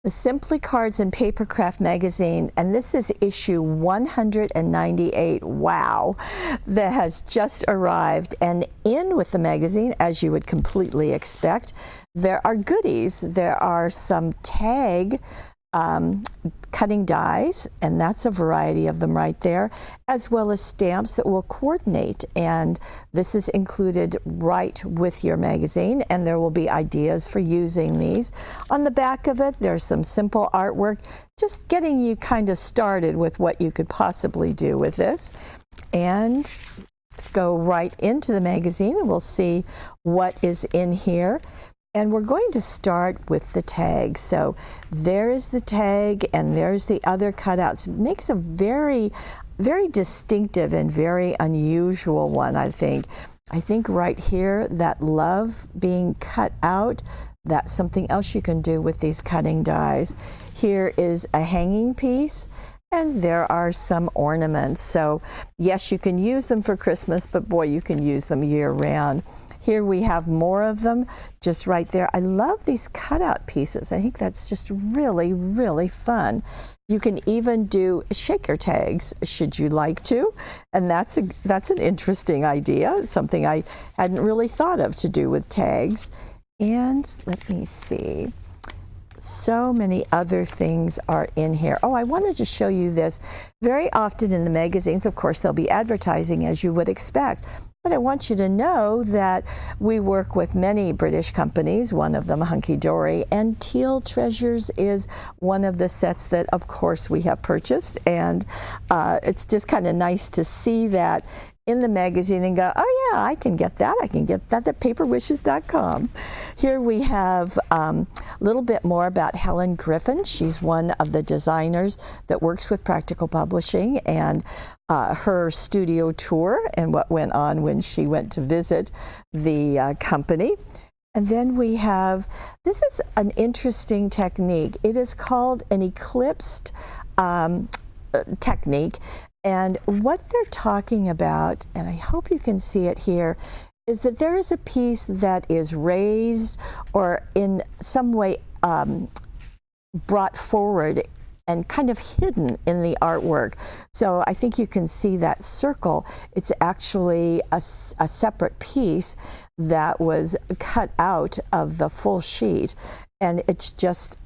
The Simply Cards and Papercraft magazine, and this is issue 198. Wow, that has just arrived. And in with the magazine, as you would completely expect, there are goodies. There are some tag cutting dies, and that's a variety of them right there, as well as stamps that will coordinate. And this is included right with your magazine, and there will be ideas for using these. On the back of it, there's some simple artwork, just getting you kind of started with what you could possibly do with this. And let's go right into the magazine, and we'll see what is in here. And we're going to start with the tag. So there is the tag, and there's the other cutouts. It makes a very, very distinctive and very unusual one, I think. I think right here, that love being cut out, that's something else you can do with these cutting dies. Here is a hanging piece, and there are some ornaments. So yes, you can use them for Christmas, but boy, you can use them year-round. Here we have more of them just right there. I love these cutout pieces. I think that's just really, really fun. You can even do shaker tags, should you like to. And that's an interesting idea. It's something I hadn't really thought of to do with tags. And let me see. So many other things are in here. Oh, I wanted to show you this. Very often in the magazines, of course, they'll be advertising, as you would expect. But I want you to know that we work with many British companies, one of them Hunky Dory, and Teal Treasures is one of the sets that, of course, we have purchased. And it's just kind of nice to see that in the magazine and go, oh yeah, I can get that. I can get that at paperwishes.com. Here we have a little bit more about Helen Griffin. She's one of the designers that works with Practical Publishing, and her studio tour and what went on when she went to visit the company. And then we have, this is an interesting technique. It is called an Eclipsed Technique. And what they're talking about, and I hope you can see it here, is that there is a piece that is raised or in some way brought forward and kind of hidden in the artwork. So I think you can see that circle. It's actually a separate piece that was cut out of the full sheet. And it's just,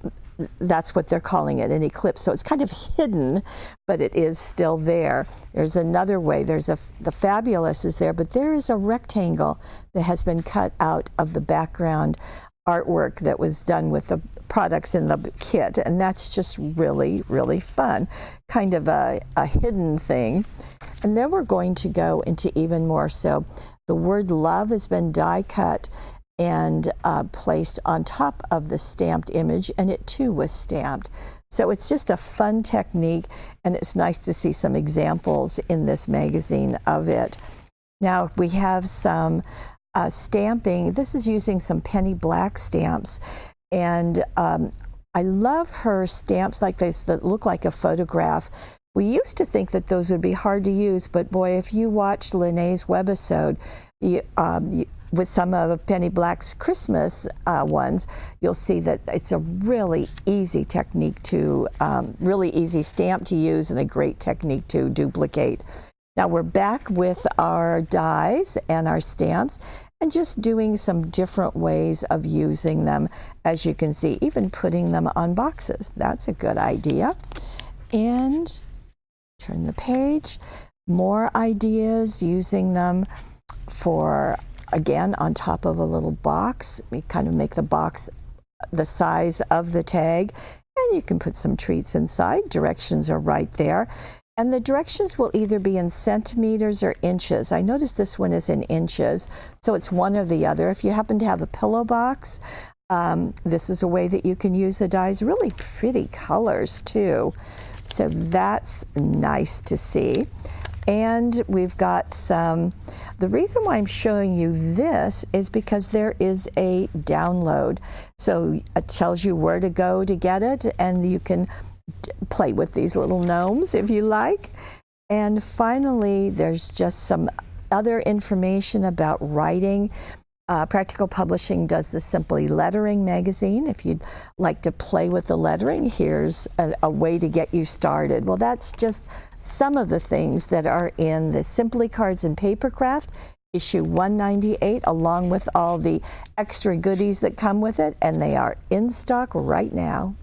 that's what they're calling it, an eclipse. So it's kind of hidden, but it is still there. There's another way. There's the fabulous is there, but there is a rectangle that has been cut out of the background artwork that was done with the products in the kit. And that's just really, really fun. Kind of a hidden thing. And then we're going to go into even more. So the word love has been die cut and placed on top of the stamped image, and it too was stamped. So it's just a fun technique, and it's nice to see some examples in this magazine of it. Now we have some stamping. This is using some penny black stamps, and I love her stamps like this that look like a photograph. We used to think that those would be hard to use, but boy, if you watched Lene's webisode, with some of Penny Black's Christmas ones, you'll see that it's a really easy technique to, really easy stamp to use and a great technique to duplicate. Now we're back with our dies and our stamps and just doing some different ways of using them. As you can see, even putting them on boxes. That's a good idea. And turn the page. More ideas using them for, again, on top of a little box. We kind of make the box the size of the tag, and you can put some treats inside. Directions are right there. And the directions will either be in centimeters or inches. I noticed this one is in inches, so it's one or the other. If you happen to have a pillow box, this is a way that you can use the dies. Really pretty colors too. So that's nice to see. And we've got some, the reason why I'm showing you this is because there is a download. So it tells you where to go to get it, and you can play with these little gnomes if you like. And finally, there's just some other information about writing. Practical Publishing does the Simply Lettering magazine. If you'd like to play with the lettering, here's a way to get you started. Well, that's just some of the things that are in the Simply Cards and Papercraft, issue 198, along with all the extra goodies that come with it, and they are in stock right now.